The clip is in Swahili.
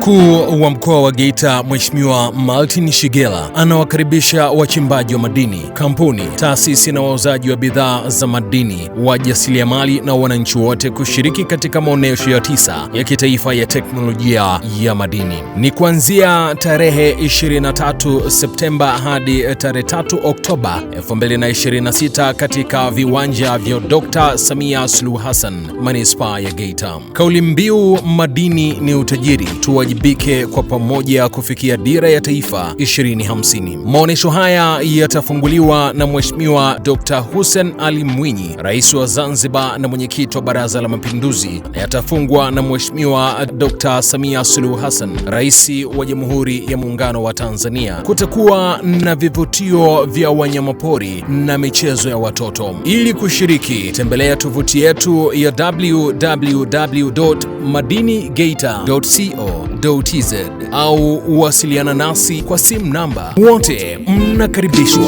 Mkuu wa Mkoa wa Geita Mheshimiwa Martin Shigela anawakaribisha wachimbaji wa madini, kampuni, taasisi na wauzaji wa bidhaa za madini, wajasiriamali na wananchi wote kushiriki katika maonyesho ya 9 ya kitaifa ya teknolojia ya madini. Ni kuanzia tarehe 23 Septemba hadi tarehe 3 Oktoba 2026 katika viwanja vya Dr. Samia Suluhu Hassan, Manispaa ya Geita. Kauli mbiu madini ni utajiri, tuwajibike kwa pamoja kufikia dira ya taifa 2050. Maonesho haya yatafunguliwa na Mheshimiwa Dr. Hussein Ali Mwinyi, Rais wa Zanzibar na mwenyekiti wa Baraza la Mapinduzi, na yatafungwa na Mheshimiwa Dr. Samia Suluhu Hassan, Rais wa Jamhuri ya Muungano wa Tanzania. Kutakuwa na vivutio vya wanyamapori na michezo ya watoto. Ili kushiriki, tembelea tovuti yetu ya www.madinigeita.co.tz au wasiliana nasi kwa simu namba. Wote mnakaribishwa.